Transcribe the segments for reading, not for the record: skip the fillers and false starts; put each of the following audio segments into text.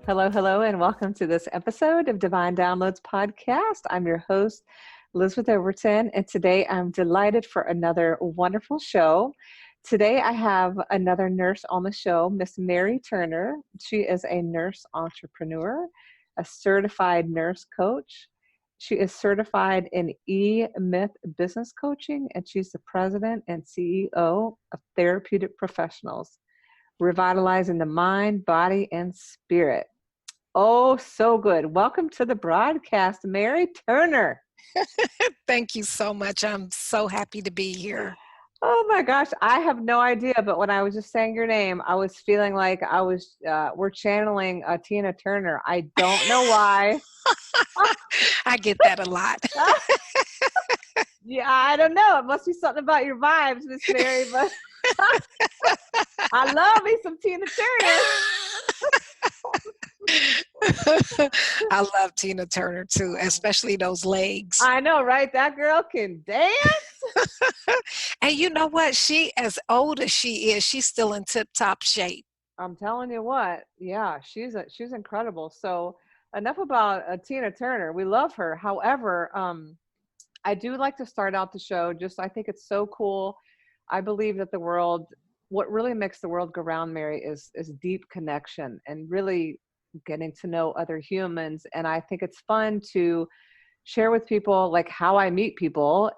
Hello, hello, and welcome to this episode of Divine Downloads Podcast. I'm your host, Elizabeth Overton, and today I'm delighted for another wonderful show. Today I have another nurse on the show, Miss Mary Turner. She is a nurse entrepreneur, a certified nurse coach. She is certified in E-Myth business coaching, and she's the president and CEO of Therapeutic Professionals, revitalizing the mind, body, and spirit. Oh, so good. Welcome to the broadcast, Mary Turner. Thank you so much. I'm so happy to be here. Oh my gosh, I have no idea, but when I was just saying your name, I was feeling like we're channeling Tina Turner. I don't know why. I get that a lot. Yeah, I don't know. It must be something about your vibes, Miss Mary, but I love me some Tina Turner. I love Tina Turner too, especially those legs. I know, right? That girl can dance. And you know what? She, as old as she is, she's still in tip-top shape. I'm telling you what. Yeah, she's incredible. So enough about Tina Turner. We love her. However, I do like to start out the show. I think it's so cool. I believe that what really makes the world go round, Mary, is deep connection and really getting to know other humans. And I think it's fun to share with people like how I meet people,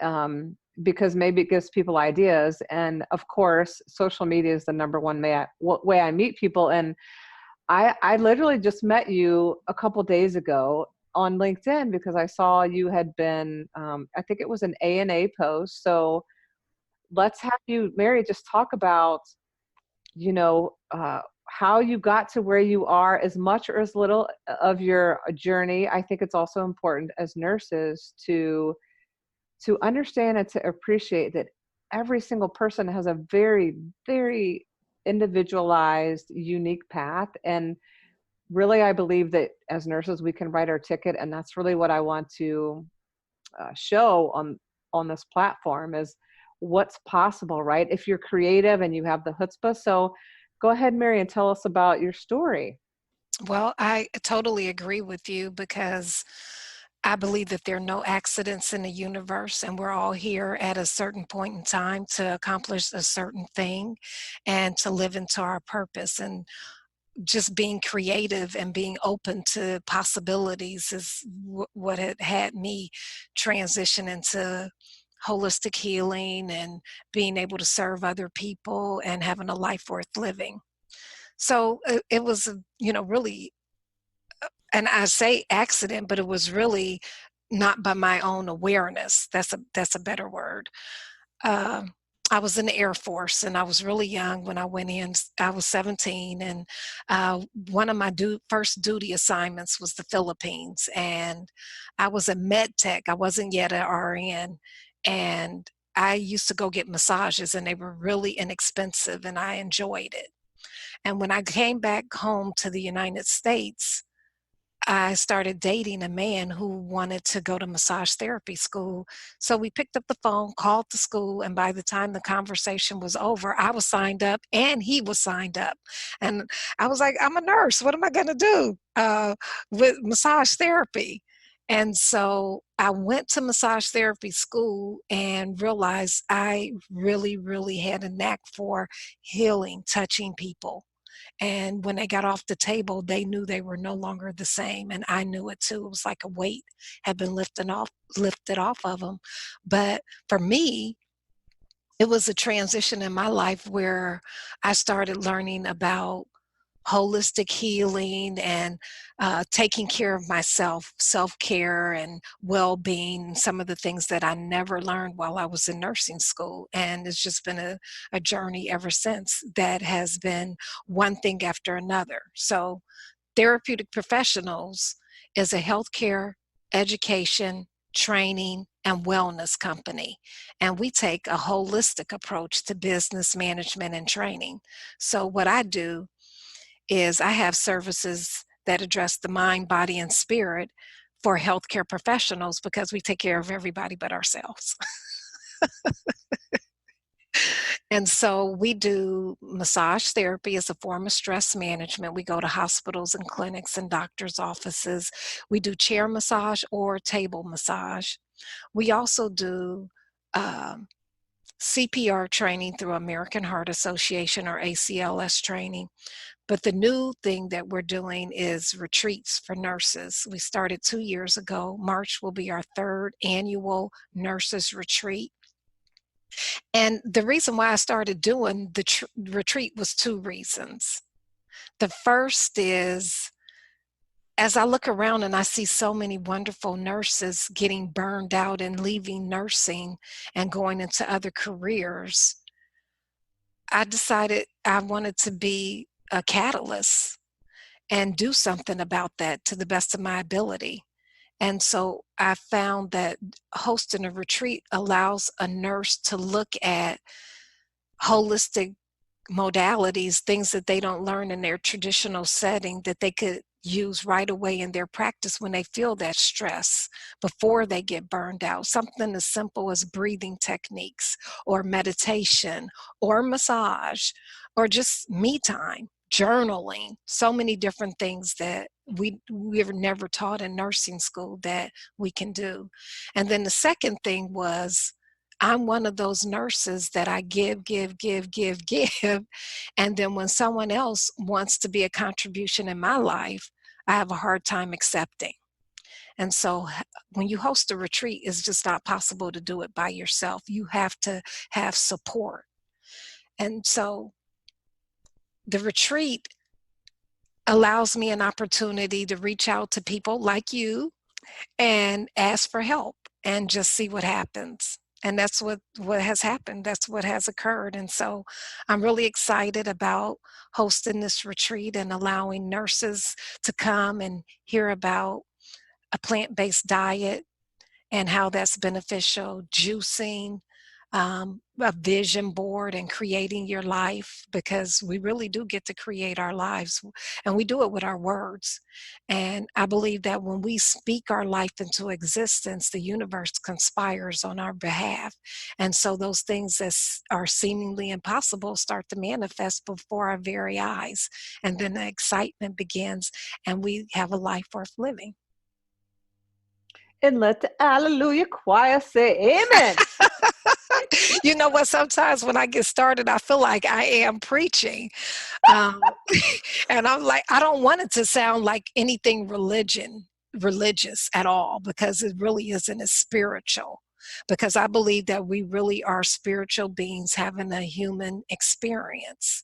because maybe it gives people ideas. And of course, social media is the number one way I meet people. And I literally just met you a couple days ago on LinkedIn because I saw you had been, I think it was an A&A post. So let's have you, Mary, just talk about, how you got to where you are, as much or as little of your journey. I think it's also important as nurses to understand and to appreciate that every single person has a very, very individualized, unique path. And really, I believe that as nurses, we can write our ticket. And that's really what I want to show on this platform is what's possible, right? If you're creative and you have the chutzpah. So go ahead, Mary, and tell us about your story. Well, I totally agree with you because I believe that there are no accidents in the universe, and we're all here at a certain point in time to accomplish a certain thing and to live into our purpose. And just being creative and being open to possibilities is what had me transition into holistic healing and being able to serve other people and having a life worth living. So it was, really, and I say accident, but it was really not by my own awareness. That's a better word. Um, I was in the Air Force, and I was really young when I went in. I was 17, and one of my first duty assignments was the Philippines, and I was a med tech. I wasn't yet an RN, and I used to go get massages, and they were really inexpensive, and I enjoyed it. And when I came back home to the United States, I started dating a man who wanted to go to massage therapy school. So we picked up the phone, called the school, and by the time the conversation was over, I was signed up and he was signed up. And I was like, I'm a nurse. What am I going to do with massage therapy? And so I went to massage therapy school and realized I really, really had a knack for healing, touching people. And when they got off the table, they knew they were no longer the same. And I knew it too. It was like a weight had been lifted off of them. But for me, it was a transition in my life where I started learning about holistic healing and taking care of myself, self-care and well-being, some of the things that I never learned while I was in nursing school. And it's just been a journey ever since that has been one thing after another. So Therapeutic Professionals is a healthcare, education, training, and wellness company. And we take a holistic approach to business management and training. So what I do is I have services that address the mind, body, and spirit for healthcare professionals because we take care of everybody but ourselves. And so we do massage therapy as a form of stress management. We go to hospitals and clinics and doctors' offices. We do chair massage or table massage. We also do um, CPR training through American Heart Association or ACLS training. But the new thing that we're doing is retreats for nurses. We started 2 years ago. March will be our third annual nurses retreat. And the reason why I started doing the retreat was two reasons. The first is, as I look around and I see so many wonderful nurses getting burned out and leaving nursing and going into other careers, I decided I wanted to be a catalyst and do something about that to the best of my ability. And so I found that hosting a retreat allows a nurse to look at holistic modalities, things that they don't learn in their traditional setting that they could use right away in their practice when they feel that stress before they get burned out. Something as simple as breathing techniques or meditation or massage or just me time, journaling, so many different things that we were never taught in nursing school that we can do. And then the second thing was, I'm one of those nurses that I give, give, give, give, give. And then when someone else wants to be a contribution in my life, I have a hard time accepting. And so when you host a retreat, it's just not possible to do it by yourself. You have to have support. And so the retreat allows me an opportunity to reach out to people like you and ask for help and just see what happens. And that's what has happened. That's what has occurred. And so I'm really excited about hosting this retreat and allowing nurses to come and hear about a plant-based diet and how that's beneficial, juicing, a vision board, and creating your life, because we really do get to create our lives, and we do it with our words. And I believe that when we speak our life into existence, the universe conspires on our behalf. And so those things that are seemingly impossible start to manifest before our very eyes. And then the excitement begins, and we have a life worth living. And let the Hallelujah choir say amen. You know what? Sometimes when I get started, I feel like I am preaching. Um, and I'm like, I don't want it to sound like anything religious at all, because it really isn't as spiritual. Because I believe that we really are spiritual beings having a human experience,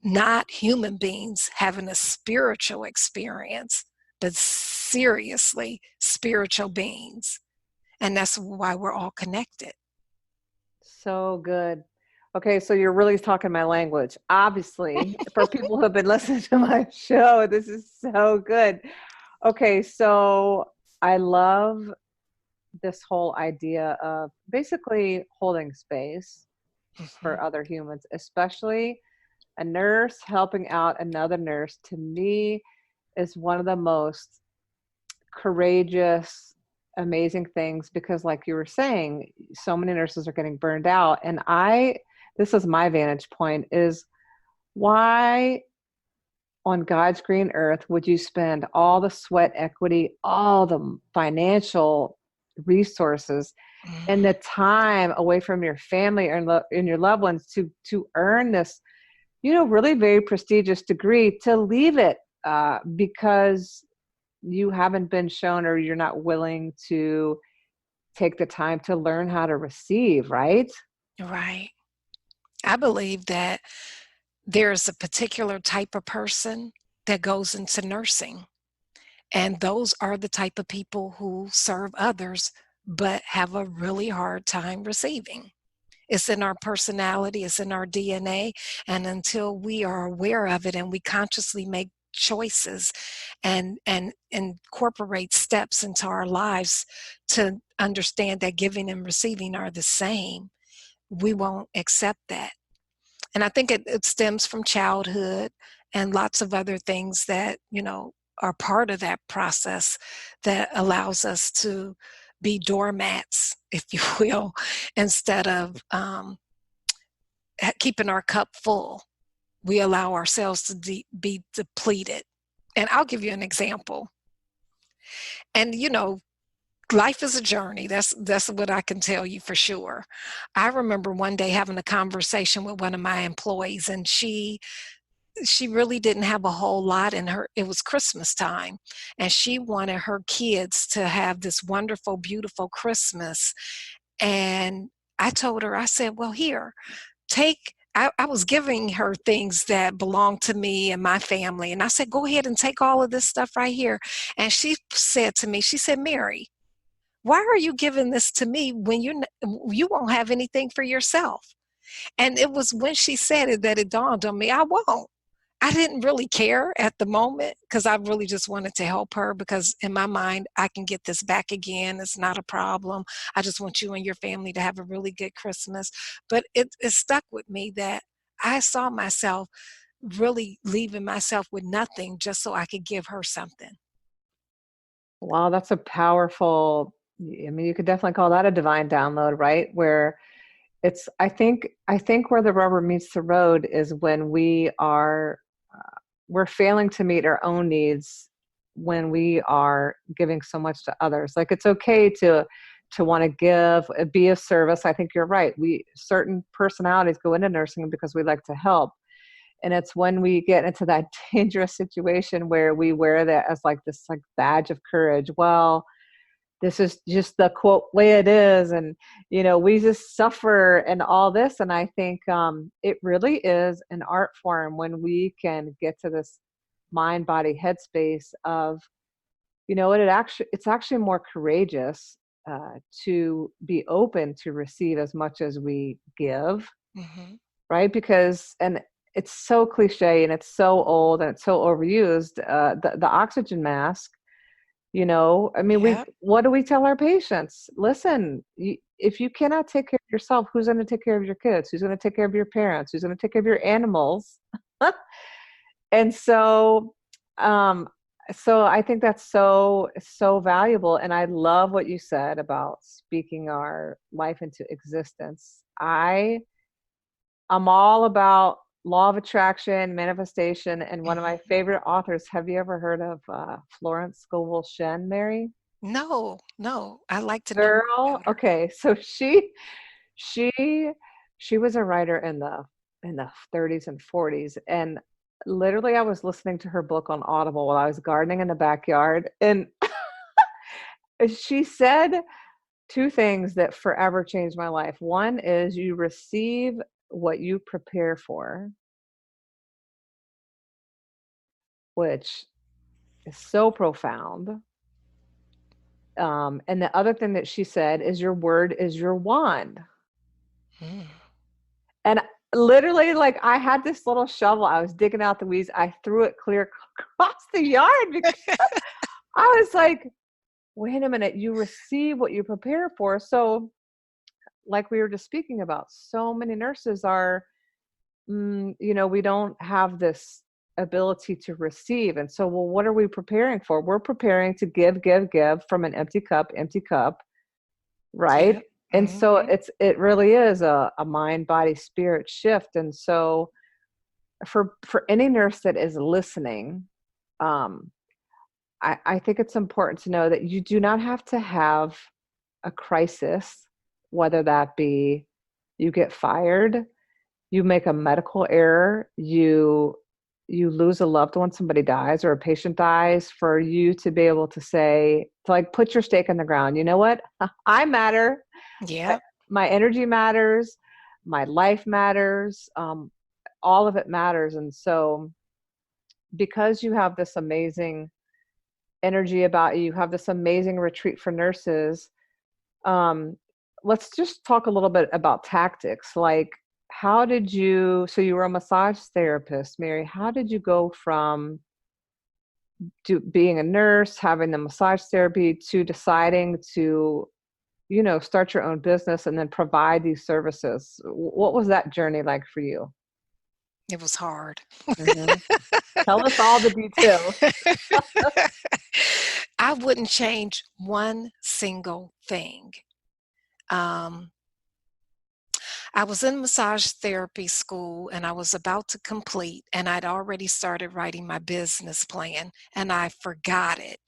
not human beings having a spiritual experience, but seriously spiritual beings. And that's why we're all connected. So good. Okay, so you're really talking my language. Obviously, for people who have been listening to my show, this is so good. Okay, so I love this whole idea of basically holding space Mhm. for other humans, especially a nurse helping out another nurse. To me, is one of the most courageous, amazing things, because like you were saying, so many nurses are getting burned out. And this is my vantage point, is why on God's green earth would you spend all the sweat equity, all the financial resources, and Mhm. the time away from your family and your loved ones to earn this, really very prestigious degree, to leave it because you haven't been shown, or you're not willing to take the time to learn how to receive, right? Right. I believe that there's a particular type of person that goes into nursing, and those are the type of people who serve others but have a really hard time receiving. It's in our personality, it's in our DNA, and until we are aware of it and we consciously make choices and incorporate steps into our lives to understand that giving and receiving are the same, we won't accept that. And I think it stems from childhood and lots of other things that, are part of that process that allows us to be doormats, if you will, instead of keeping our cup full, we allow ourselves to be depleted. And I'll give you an example. And, life is a journey. That's what I can tell you for sure. I remember one day having a conversation with one of my employees, and she really didn't have a whole lot in her. It was Christmas time, and she wanted her kids to have this wonderful, beautiful Christmas. And I told her, I said, well, here, I was giving her things that belonged to me and my family. And I said, go ahead and take all of this stuff right here. And she said to me, she said, Mary, why are you giving this to me when you won't have anything for yourself? And it was when she said it that it dawned on me, I won't. I didn't really care at the moment because I really just wanted to help her, because in my mind, I can get this back again. It's not a problem. I just want you and your family to have a really good Christmas. But it stuck with me that I saw myself really leaving myself with nothing just so I could give her something. Wow, that's a powerful, I mean, you could definitely call that a divine download, right? Where I think where the rubber meets the road is when we're failing to meet our own needs when we are giving so much to others. Like, it's okay to want to give, be of service. I think you're right. Certain personalities go into nursing because we like to help. And it's when we get into that dangerous situation where we wear that as like this like badge of courage. Well, this is just the quote way it is, and we just suffer and all this. And I think it really is an art form when we can get to this mind body headspace of, it's actually more courageous to be open to receive as much as we give, Hmm. right? Because, and it's so cliche and it's so old and it's so overused, the oxygen mask. I mean, Yeah. what do we tell our patients? Listen, if you cannot take care of yourself, who's going to take care of your kids? Who's going to take care of your parents? Who's going to take care of your animals? And um, so I think that's so valuable. And I love what you said about speaking our life into existence. I'm all about law of attraction, manifestation, and one of my Hmm. favorite authors. Have you ever heard of Florence Scovel Shen, Mary? No, no, I like to know more Girl, about her. okay, so she she was a writer in the 30s and 40s, and literally I was listening to her book on Audible while I was gardening in the backyard, and she said two things that forever changed my life. One is you receive what you prepare for, which is so profound. And the other thing that she said is your word is your wand. Mm. And literally, like, I had this little shovel. I was digging out the weeds. I threw it clear across the yard because I was like, wait a minute, you receive what you prepare for. So, like we were just speaking about, so many nurses are, we don't have this ability to receive. And so, well, what are we preparing for? We're preparing to give from an empty cup, Yeah. right? And so Hmm. it really is a mind, body, spirit shift. And so for any nurse that is listening, um, I think it's important to know that you do not have to have a crisis, whether that be you get fired, you make a medical error, you lose a loved one, somebody dies or a patient dies, for you to be able to say, to like put your stake in the ground. You know what? I matter. My, Yeah. my energy matters. My life matters. All of it matters. And so, because you have this amazing energy about you, you have this amazing retreat for nurses. Um, let's just talk a little bit about tactics. Like, so you were a massage therapist, Mary. How did you go from being a nurse, having the massage therapy, to deciding to, start your own business and then provide these services? What was that journey like for you? It was hard. Hmm. Tell us all the details. I wouldn't change one single thing. Um, I was in massage therapy school and I was about to complete, and I'd already started writing my business plan, and I forgot it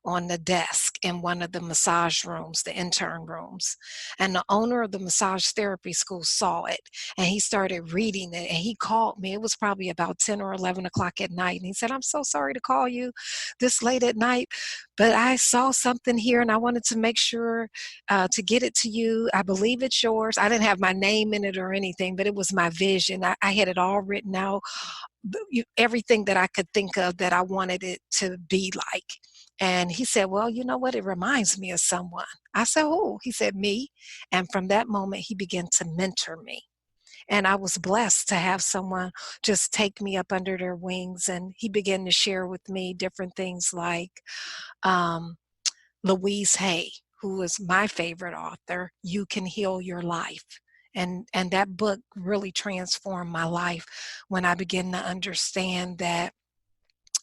on the desk in one of the massage rooms, the intern rooms. And the owner of the massage therapy school saw it and he started reading it and he called me. It was probably about 10 or 11 o'clock at night. And he said, "I'm so sorry to call you this late at night, but I saw something here and I wanted to make sure to get it to you. I believe it's yours." I didn't have my name in it or anything, but it was my vision. I had it all written out, everything that I could think of that I wanted it to be like. And he said, "Well, you know what? It reminds me of someone." I said, "Who?" He said, "Me." And from that moment, he began to mentor me. And I was blessed to have someone just take me up under their wings. And he began to share with me different things like, um, Louise Hay, who is my favorite author, "You Can Heal Your Life." And that book really transformed my life when I began to understand that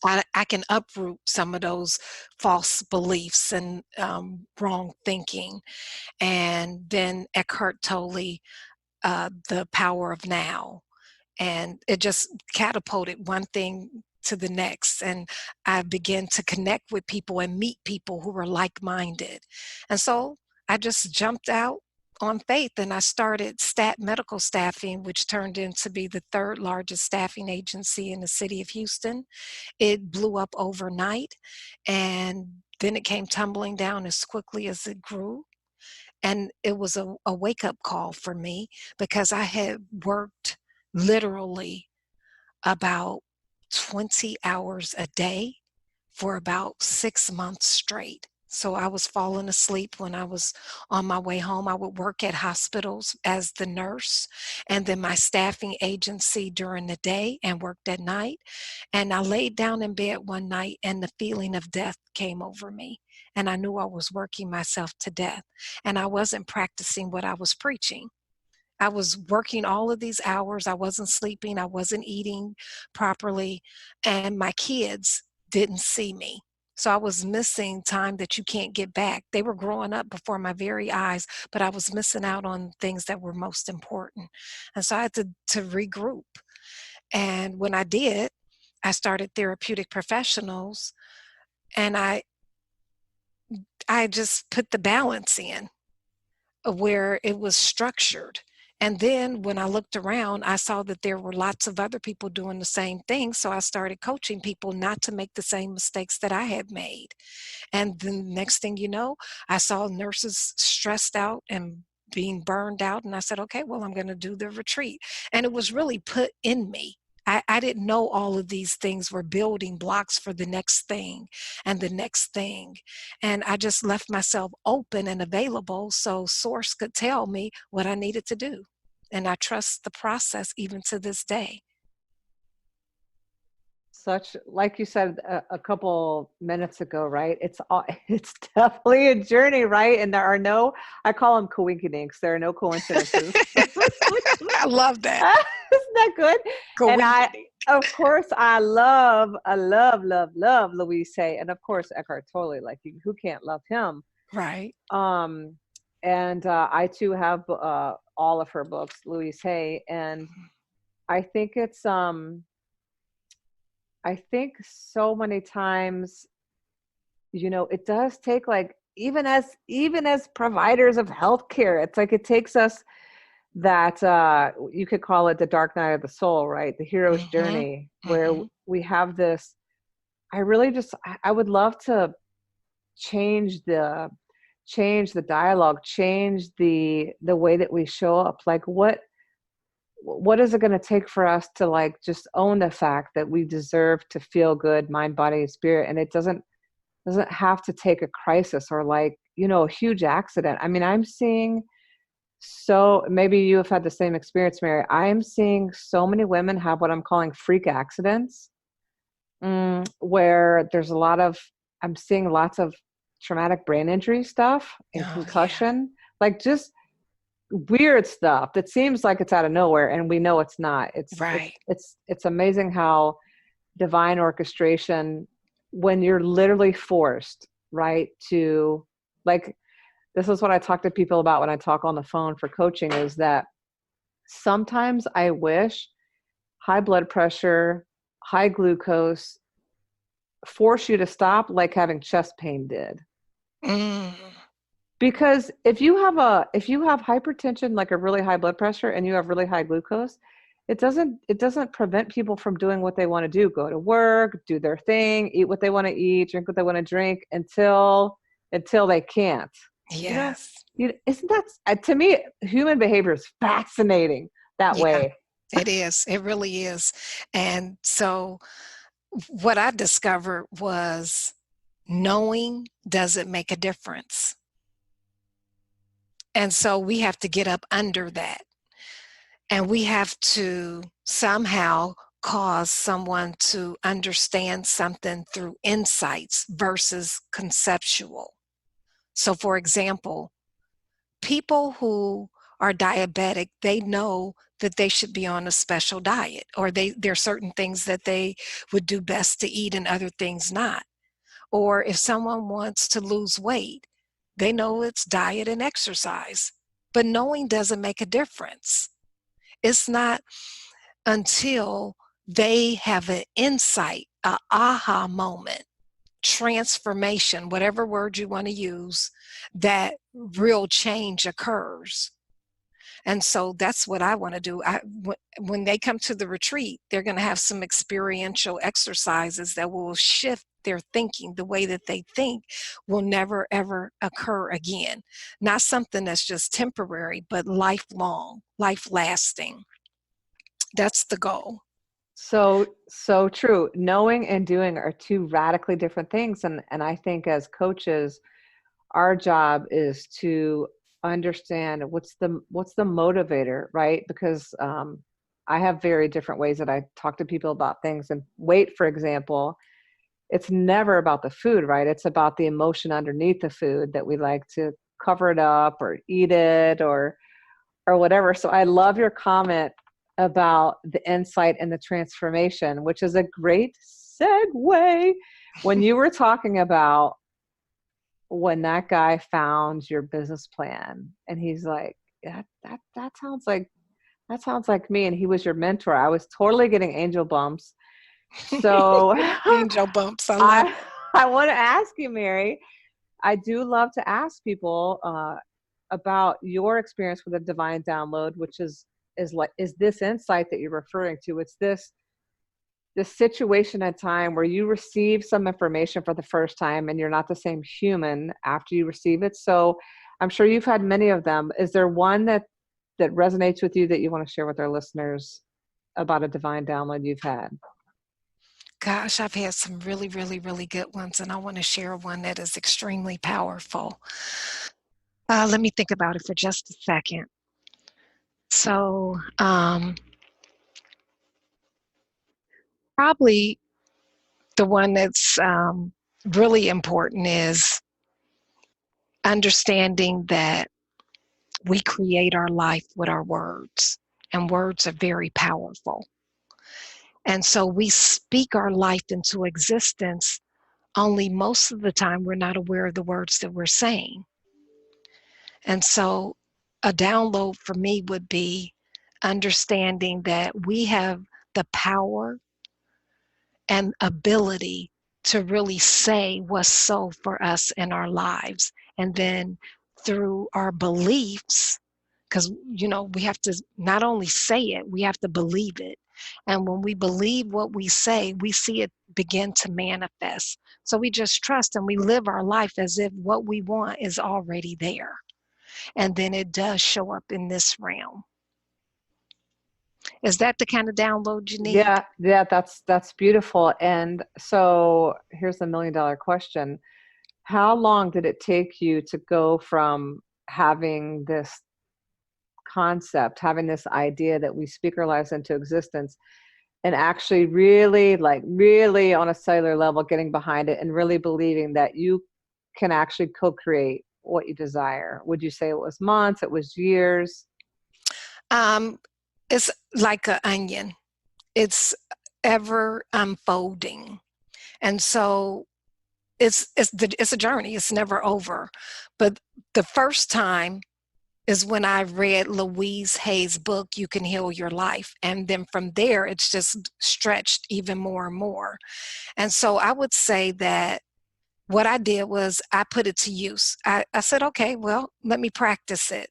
I can uproot some of those false beliefs and wrong thinking. And then Eckhart Tolle, The Power of Now, and it just catapulted one thing to the next, and I began to connect with people and meet people who were like-minded. And so I just jumped out on faith and I started Stat Medical Staffing, which turned into be the third largest staffing agency in the city of Houston. It blew up overnight, and then it came tumbling down as quickly as it grew. And it was a wake-up call for me because I had worked literally about 20 hours a day for about 6 months straight. So I was falling asleep when I was on my way home. I would work at hospitals as the nurse and then my staffing agency during the day and worked at night. And I laid down in bed one night and the feeling of death came over me. And I knew I was working myself to death. And I wasn't practicing what I was preaching. I was working all of these hours. I wasn't sleeping. I wasn't eating properly. And my kids didn't see me. So I was missing time that you can't get back. They were growing up before my very eyes, but I was missing out on things that were most important. And so I had to regroup. And when I did, I started Therapeutic Professionals, and I just put the balance in where it was structured. And then when I looked around, I saw that there were lots of other people doing the same thing. So I started coaching people not to make the same mistakes that I had made. And the next thing you know, I saw nurses stressed out and being burned out. And I said, okay, well, I'm going to do the retreat. And it was really put in me. I didn't know all of these things were building blocks for the next thing and the next thing. And I just left myself open and available so Source could tell me what I needed to do. And I trust the process even to this day. Such, like you said a couple minutes ago, right? It's definitely a journey, right? And there are no, I call them coinkydinks. There are no coincidences. I love that. Isn't that good? And Coincidence. of course, love Louise Hay, and of course Eckhart Tolle. Like, who can't love him? Right. Um, and I too have all of her books, Louise Hay, and I think it's I think so many times, it does take, like, even as providers of healthcare, it's like it takes us that you could call it the dark night of the soul, right? The hero's Mm-hmm. journey, where Mm-hmm. we have this. I really just I would love to change the dialogue, change the way that we show up. Like, what is it going to take for us to, like, just own the fact that we deserve to feel good, mind, body, and spirit, and it doesn't have to take a crisis or, like, a huge accident. I mean, I'm seeing, so maybe you have had the same experience, Mary. I'm seeing so many women have what I'm calling freak accidents, where I'm seeing lots of traumatic brain injury stuff and Oh, yeah. concussion, like, just weird stuff that seems like it's out of nowhere, and we know it's not. It's it's Right. it's it's amazing how divine orchestration, when you're literally forced, right, to, like, this is what I talk to people about when I talk on the phone for coaching, is that sometimes I wish high blood pressure, high glucose force you to stop like having chest pain did. Mm, Because if you have hypertension, like a really high blood pressure, and you have really high glucose, it doesn't prevent people from doing what they want to do, go to work, do their thing, eat what they want to eat, drink what they want to drink until they can't. You know, yes. isn't that to me, human behavior is fascinating that Yeah, way. it is. It really is. And so what I discovered was knowing doesn't make a difference. And so we have to get up under that. And we have to somehow cause someone to understand something through insights versus conceptual. So, for example, people who are diabetic, they know that they should be on a special diet, or there are certain things that they would do best to eat and other things not. Or if someone wants to lose weight, they know it's diet and exercise. But knowing doesn't make a difference. It's not until they have an insight, a aha moment, transformation, whatever word you want to use, that real change occurs. And so that's what I want to do. When they come to the retreat, they're going to have some experiential exercises that will shift their thinking. The way that they think will never, ever occur again. Not something that's just temporary, but lifelong, life lasting. That's the goal. So true. Knowing and doing are two radically different things. And I think as coaches, our job is to understand what's the motivator, right? Because I have very different ways that I talk to people about things. And weight, for example, it's never about the food, right? It's about the emotion underneath the food that we like to cover it up or eat it or whatever. So I love your comment about the insight and the transformation, which is a great segue when you were talking about when that guy found your business plan and he's like, that sounds like me, and he was your mentor. I was totally getting angel bumps. So Angel bumps. I love I it. I want to ask you, Mary. I do love to ask people about your experience with a divine download, which is this insight that you're referring to. It's this situation at time where you receive some information for the first time and you're not the same human after you receive it. So I'm sure you've had many of them. Is there one that resonates with you that you want to share with our listeners about a divine download you've had? Gosh, I've had some really, really, really good ones, and I want to share one that is extremely powerful. Let me think about it for just a second. So, probably the one that's really important is understanding that we create our life with our words, and words are very powerful. And so we speak our life into existence, only most of the time we're not aware of the words that we're saying. And so a download for me would be understanding that we have the power and ability to really say what's so for us in our lives. And then through our beliefs, because we have to not only say it, we have to believe it. And when we believe what we say, we see it begin to manifest. So we just trust and we live our life as if what we want is already there. And then it does show up in this realm. Is that the kind of download you need? Yeah, that's beautiful. And so here's the $1 million question. How long did it take you to go from having this concept, having this idea that we speak our lives into existence, and actually really, like really on a cellular level, getting behind it and really believing that you can actually co-create what you desire? Would you say it was months? It was years? Um, it's like an onion. It's ever unfolding. And so it's a journey. It's never over. But the first time is when I read Louise Hay's book, You Can Heal Your Life. And then from there, it's just stretched even more and more. And so I would say that what I did was I put it to use. I said, okay, well, let me practice it.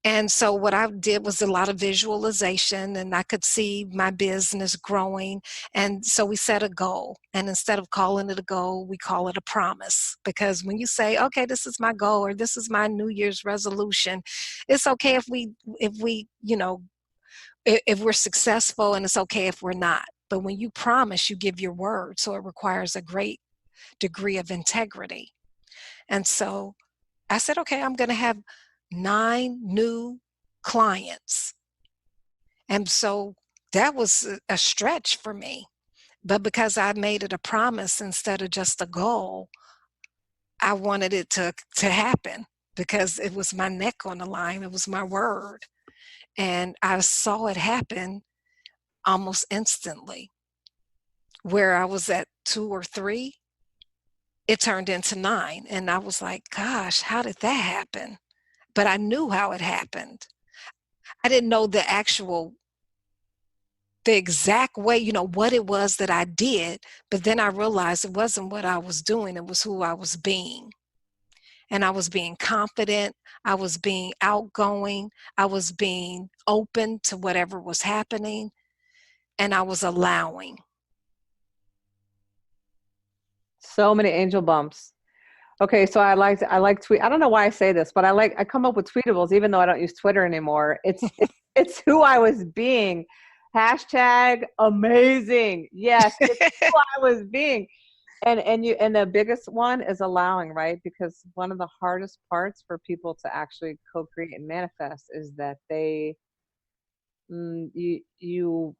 And so what I did was a lot of visualization, and I could see my business growing. And so we set a goal. And instead of calling it a goal, we call it a promise. Because when you say, okay, this is my goal, or this is my New Year's resolution, it's okay if we, if we're successful, and it's okay if we're not. But when you promise, you give your word. So it requires a great degree of integrity. And so I said, okay, I'm going to have 9 new clients. And so that was a stretch for me. But because I made it a promise instead of just a goal, I wanted it to happen because it was my neck on the line. It was my word. And I saw it happen almost instantly. Where I was at 2 or 3, it turned into 9. And I was like, gosh, how did that happen? But I knew how it happened. I didn't know the exact way, what it was that I did, but then I realized it wasn't what I was doing, it was who I was being. And I was being confident, I was being outgoing, I was being open to whatever was happening, and I was allowing. So many angel bumps. Okay, so I like tweet. I don't know why I say this, but I come up with tweetables even though I don't use Twitter anymore. It's who I was being. Hashtag amazing. Yes, it's who I was being. And the biggest one is allowing, right? Because one of the hardest parts for people to actually co-create and manifest is that you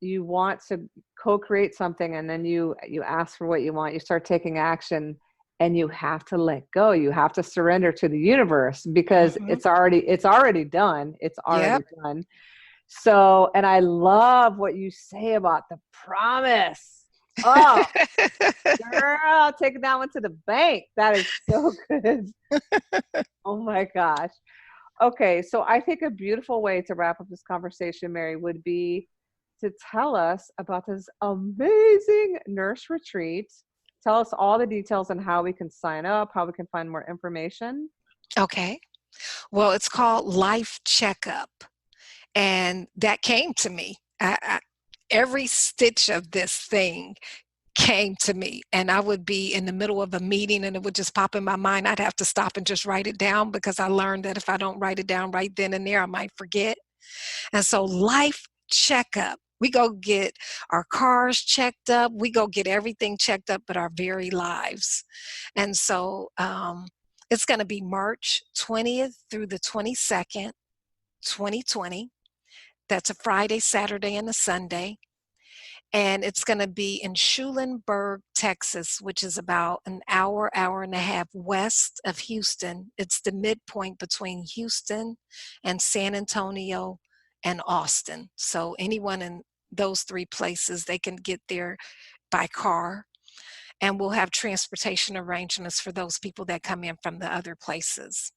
you want to co-create something, and then you ask for what you want, you start taking action, and you have to let go, you have to surrender to the universe because Mhm. it's already done, it's already Yep. done. So, and I love what you say about the promise. Oh, girl, taking that one to the bank, that is so good. Oh my gosh. Okay, so I think a beautiful way to wrap up this conversation, Mary, would be to tell us about this amazing nurse retreat. Tell us all the details on how we can sign up, how we can find more information. Okay. Well, it's called Life Checkup. And that came to me. Every stitch of this thing came to me, and I would be in the middle of a meeting and it would just pop in my mind. I'd have to stop and just write it down because I learned that if I don't write it down right then and there, I might forget. And so Life Checkup. We go get our cars checked up. We go get everything checked up but our very lives. And so it's going to be March 20th through the 22nd, 2020. That's a Friday, Saturday, and a Sunday. And it's going to be in Schulenburg, Texas, which is about an hour, hour and a half west of Houston. It's the midpoint between Houston and San Antonio and Austin. So anyone in those 3 places, they can get there by car. And we'll have transportation arrangements for those people that come in from the other places.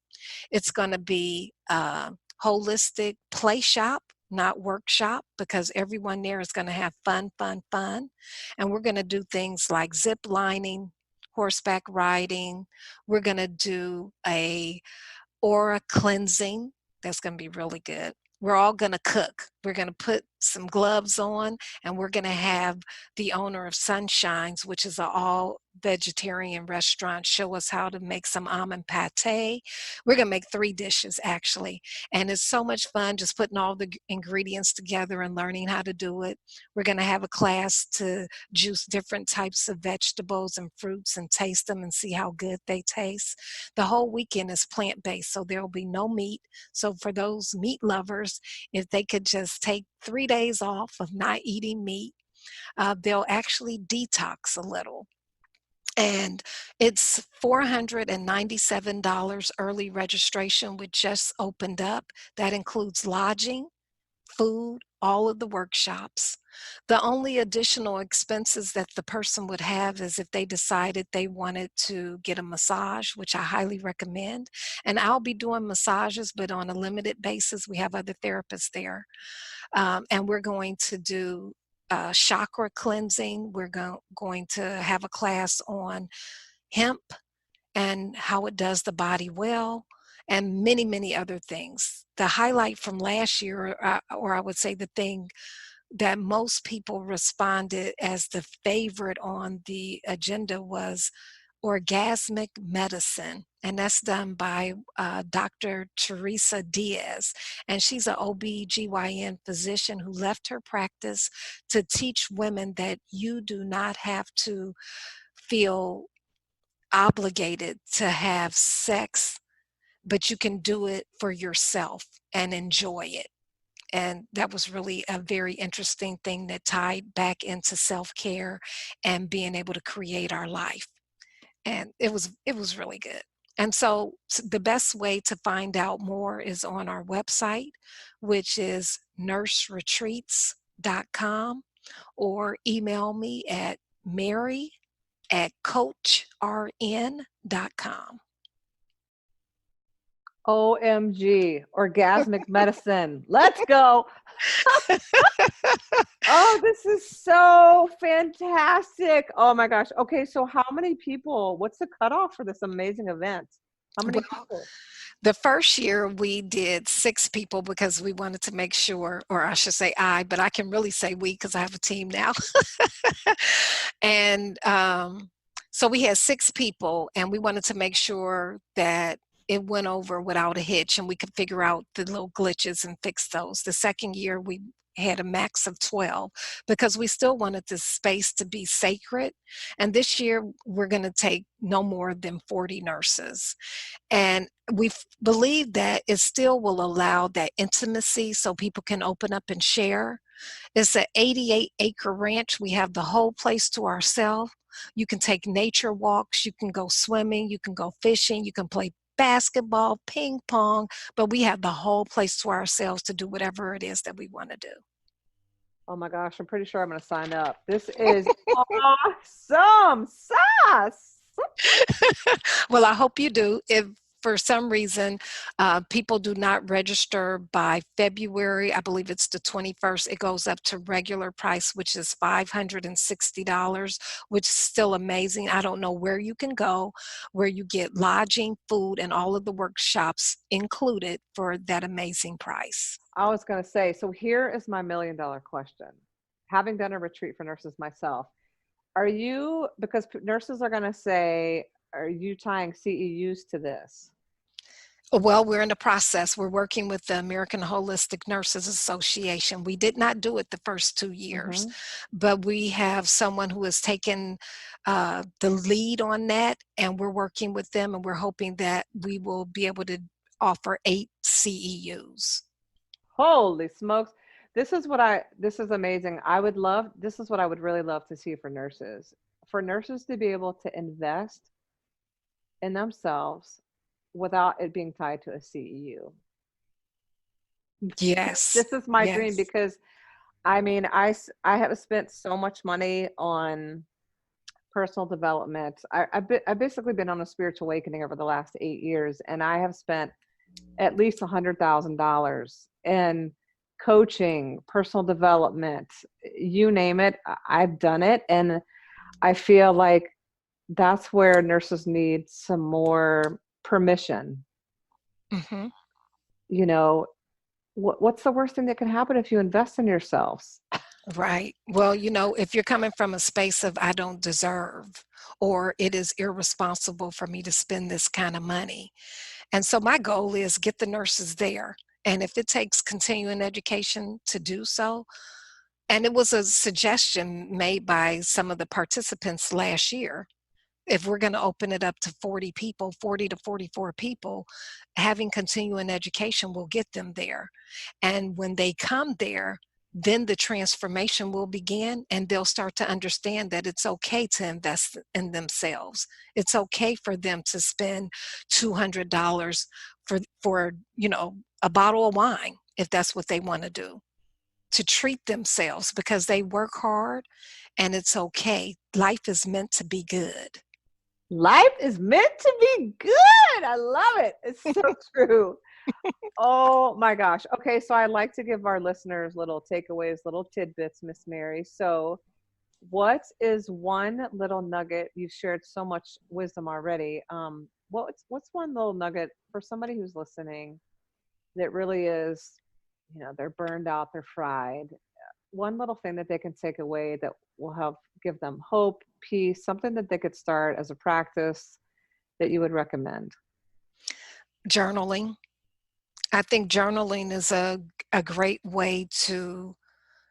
It's going to be a holistic play shop, not workshop, because everyone there is going to have fun, fun, fun. And we're going to do things like zip lining, horseback riding. We're going to do a aura cleansing. That's going to be really good. We're all going to cook. We're going to put some gloves on, and we're going to have the owner of Sunshines, which is an all vegetarian restaurant, show us how to make some almond pate. We're going to make 3 dishes actually. And it's so much fun just putting all the ingredients together and learning how to do it. We're going to have a class to juice different types of vegetables and fruits and taste them and see how good they taste. The whole weekend is plant-based, so there will be no meat. So for those meat lovers, if they could just take 3 days off of not eating meat, they'll actually detox a little. And it's $497 early registration, which just opened up. That includes lodging, food, all of the workshops. The only additional expenses that the person would have is if they decided they wanted to get a massage, which I highly recommend. And I'll be doing massages, but on a limited basis. We have other therapists there. And we're going to do chakra cleansing. We're going to have a class on hemp and how it does the body well, and many, many other things. The highlight from last year, or I would say the thing that most people responded as the favorite on the agenda, was orgasmic medicine. And that's done by Dr. Teresa Diaz. And she's an OBGYN physician who left her practice to teach women that you do not have to feel obligated to have sex, but you can do it for yourself and enjoy it. And that was really a very interesting thing that tied back into self-care and being able to create our life. And it was really good. And so the best way to find out more is on our website, which is nurseretreats.com, or email me at mary@coachrn.com. OMG, orgasmic medicine. Let's go. Oh, this is so fantastic. Oh my gosh. Okay, so how many people, what's the cutoff for this amazing event? How many Well, people? the first year we did 6 people because we wanted to make sure, or I should say but I can really say we because I have a team now. And so we had 6 people, and we wanted to make sure that it went over without a hitch and we could figure out the little glitches and fix those. The second year we had a max of 12 because we still wanted the space to be sacred. And this year we're going to take no more than 40 nurses. And we believe that it still will allow that intimacy so people can open up and share. It's an 88-acre ranch. We have the whole place to ourselves. You can take nature walks, you can go swimming, you can go fishing, you can play basketball, ping pong, but we have the whole place to ourselves to do whatever it is that we want to do. Oh my gosh, I'm pretty sure I'm going to sign up. This is awesome sauce. Well, I hope you do. If for some reason people do not register by February, I believe it's the 21st, it goes up to regular price, which is $560, which is still amazing. I don't know where you can go, where you get lodging, food, and all of the workshops included for that amazing price. I was going to say, so here is my $1,000,000 question. Having done a retreat for nurses myself, are you, because nurses are going to say, are you tying CEUs to this? Well, we're in the process. We're working with the American Holistic Nurses Association. We did not do it the first 2 years, Mm-hmm. but we have someone who has taken the lead on that, and we're working with them, and we're hoping that we will be able to offer 8 CEUs. Holy smokes. This is amazing. This is what I would really love to see for nurses. For nurses to be able to invest in themselves without it being tied to a CEU. Yes, This is my dream yes. because I mean, I have spent so much money on personal development. I've basically been on a spiritual awakening over the last 8 years, and I have spent at least $100,000 in coaching, personal development, you name it. I've done it, and I feel like that's where nurses need some more permission. Hmm. You know, what's the worst thing that can happen if you invest in yourselves? Right. Well, if you're coming from a space of I don't deserve, or it is irresponsible for me to spend this kind of money. And so my goal is get the nurses there. And if it takes continuing education to do so, and it was a suggestion made by some of the participants last year, if we're going to open it up to 40 people, 40 to 44 people, having continuing education will get them there. And when they come there, then the transformation will begin, and they'll start to understand that it's okay to invest in themselves. It's okay for them to spend $200 for a bottle of wine if that's what they want to do. to treat themselves because they work hard and it's okay. Life is meant to be good. Life is meant to be good. I love it. It's so true. Oh my gosh. Okay, so I like to give our listeners little takeaways, little tidbits, Miss Mary. So, what is one little nugget? You've shared so much wisdom already. What's one little nugget for somebody who's listening that really is, they're burned out, they're fried. One little thing that they can take away that will help give them hope, peace, something that they could start as a practice that you would recommend. Journaling. I think journaling is a great way to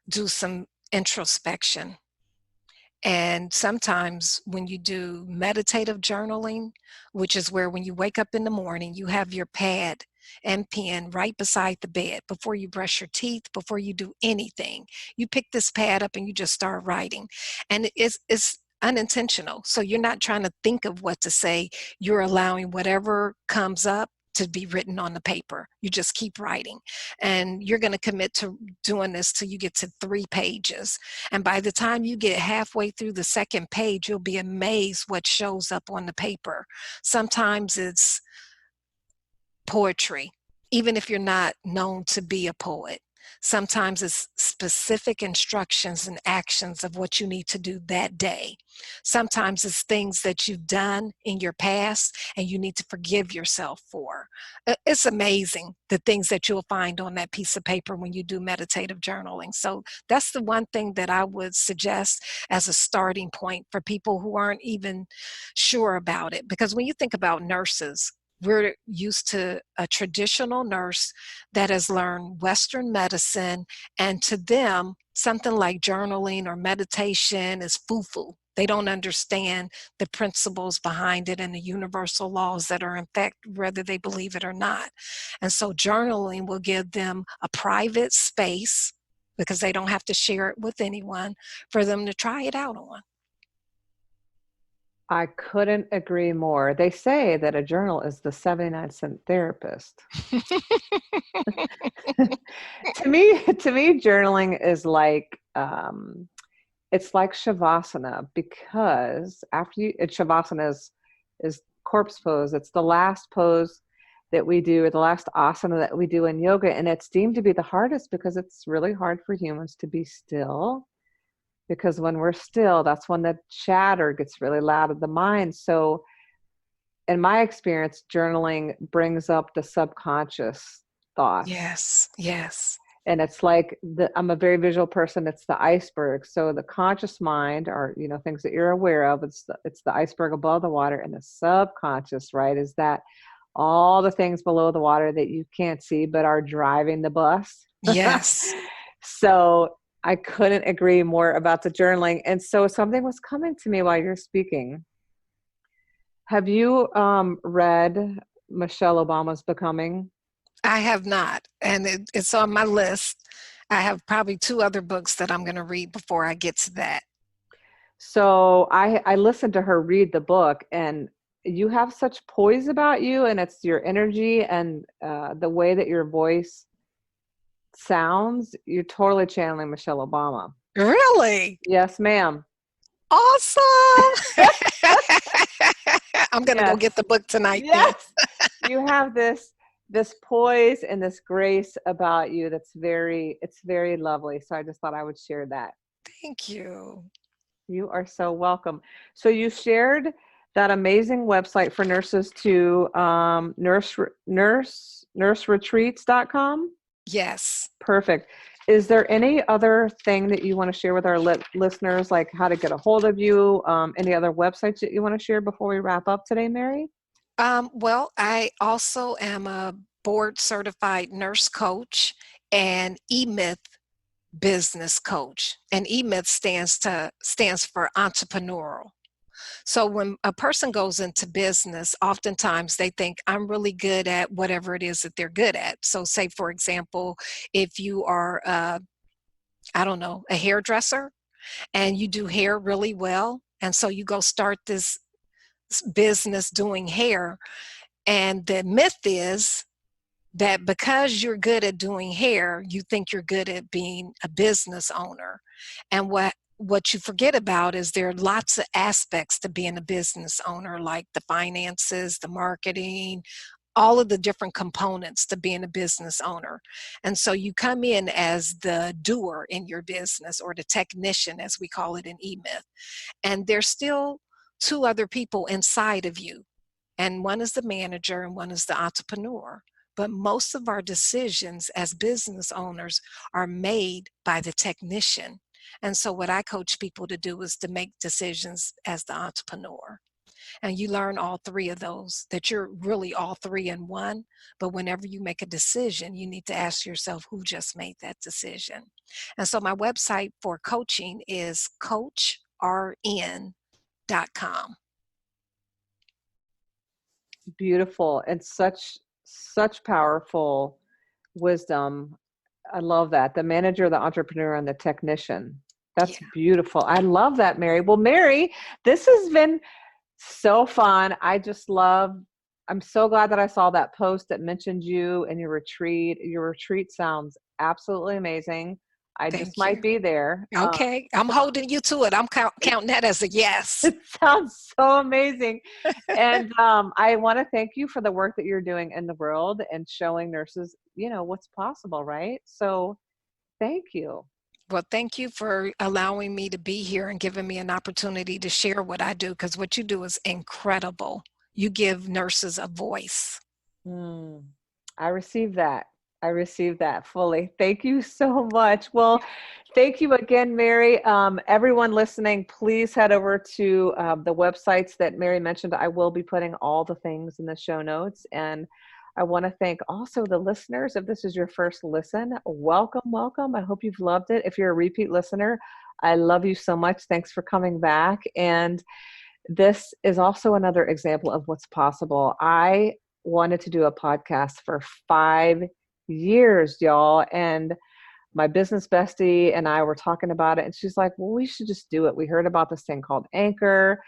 do some introspection. And sometimes when you do meditative journaling, which is where when you wake up in the morning, you have your pad and pen right beside the bed before you brush your teeth, before you do anything. You pick this pad up and you just start writing. And it's unintentional. So you're not trying to think of what to say. You're allowing whatever comes up to be written on the paper. You just keep writing. And you're going to commit to doing this till you get to 3 pages. And by the time you get halfway through the second page, you'll be amazed what shows up on the paper. Sometimes it's poetry, even if you're not known to be a poet. Sometimes it's specific instructions and actions of what you need to do that day. Sometimes it's things that you've done in your past and you need to forgive yourself for. It's amazing the things that you'll find on that piece of paper when you do meditative journaling. So that's the one thing that I would suggest as a starting point for people who aren't even sure about it. Because when you think about nurses, we're used to a traditional nurse that has learned Western medicine, and to them, something like journaling or meditation is foo-foo. They don't understand the principles behind it and the universal laws that are in fact, whether they believe it or not. And so journaling will give them a private space, because they don't have to share it with anyone, for them to try it out on. I couldn't agree more. They say that a journal is the 79-cent therapist. To me, journaling is like it's like shavasana, because shavasana is corpse pose. It's the last pose that we do, or the last asana that we do in yoga, and it's deemed to be the hardest because it's really hard for humans to be still. Because when we're still, that's when the chatter gets really loud in the mind. So, in my experience, journaling brings up the subconscious thoughts. Yes, yes. And it's like I'm a very visual person. It's the iceberg. So the conscious mind, or things that you're aware of, it's the iceberg above the water, and the subconscious, right, is that all the things below the water that you can't see but are driving the bus. Yes. So I couldn't agree more about the journaling. And so something was coming to me while you're speaking. Have you read Michelle Obama's Becoming? I have not, and it's on my list. I have probably 2 other books that I'm going to read before I get to that. So I listened to her read the book, and you have such poise about you, and it's your energy and the way that your voice sounds. You're totally channeling Michelle Obama. Really? Yes, ma'am. Awesome. I'm going to go Yes. get the book tonight then. Yes. You have this poise and this grace about you it's very lovely. So I just thought I would share that. Thank you. You are so welcome. So you shared that amazing website for nurses to nurseretreats.com. Yes. Perfect. Is there any other thing that you want to share with our listeners, like how to get a hold of you? Any other websites that you want to share before we wrap up today, Mary? Well, I also am a board certified nurse coach and eMyth business coach. And eMyth stands for entrepreneurial. So when a person goes into business, oftentimes they think, I'm really good at whatever it is that they're good at. So say, for example, if you are, I don't know, a hairdresser and you do hair really well, and so you go start this business doing hair, and the myth is that because you're good at doing hair, you think you're good at being a business owner. And what you forget about is there are lots of aspects to being a business owner, like the finances, the marketing, all of the different components to being a business owner. And so you come in as the doer in your business, or the technician, as we call it in eMyth. And there's still two other people inside of you. And one is the manager and one is the entrepreneur. But most of our decisions as business owners are made by the technician. And so what I coach people to do is to make decisions as the entrepreneur. And you learn all three of those, that you're really all three in one. But whenever you make a decision, you need to ask yourself, who just made that decision? And so my website for coaching is coachrn.com. Beautiful, and such powerful wisdom. I love that. The manager, the entrepreneur, and the technician. Yeah, That's beautiful. I love that, Mary. Well, Mary, this has been so fun. I'm so glad that I saw that post that mentioned you and your retreat. Your retreat sounds absolutely amazing. I just thank you. might be there. Okay, I'm holding you to it. I'm counting that as a yes. It sounds so amazing. And I want to thank you for the work that you're doing in the world and showing nurses, what's possible, right? So thank you. Well, thank you for allowing me to be here and giving me an opportunity to share what I do, because what you do is incredible. You give nurses a voice. Mm, I received that. I received that fully. Thank you so much. Well, thank you again, Mary. Everyone listening, please head over to the websites that Mary mentioned. I will be putting all the things in the show notes. And I want to thank also the listeners. If this is your first listen, welcome, welcome. I hope you've loved it. If you're a repeat listener, I love you so much. Thanks for coming back. And this is also another example of what's possible. I wanted to do a podcast for 5 years, y'all. And my business bestie and I were talking about it. And she's like, well, we should just do it. We heard about this thing called Anchor.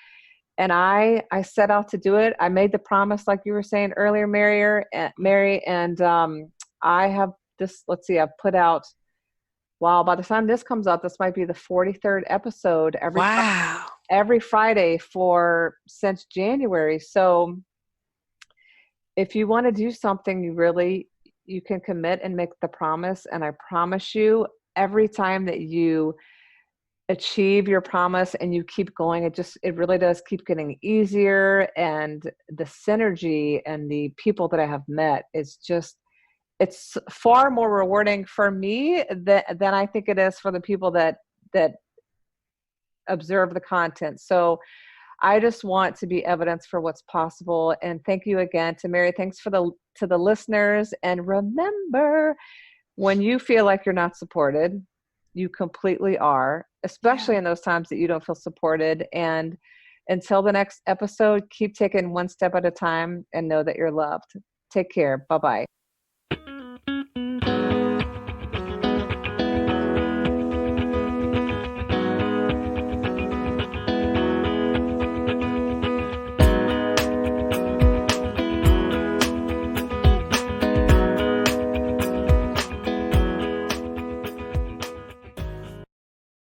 And I set out to do it. I made the promise, like you were saying earlier, Mary. And I have this, let's see, I've put out, wow, by the time this comes out, this might be the 43rd episode Wow. every Friday since January. So if you want to do something, you can commit and make the promise. And I promise you, every time that you achieve your promise and you keep going, it really does keep getting easier. And the synergy and the people that I have met it's far more rewarding for me than I think it is for the people that observe the content. So I just want to be evidence for what's possible. And thank you again to Mary. Thanks to the listeners. And remember, when you feel like you're not supported, you completely are, Yeah. especially in those times that you don't feel supported. And until the next episode, keep taking one step at a time and know that you're loved. Take care. Bye-bye.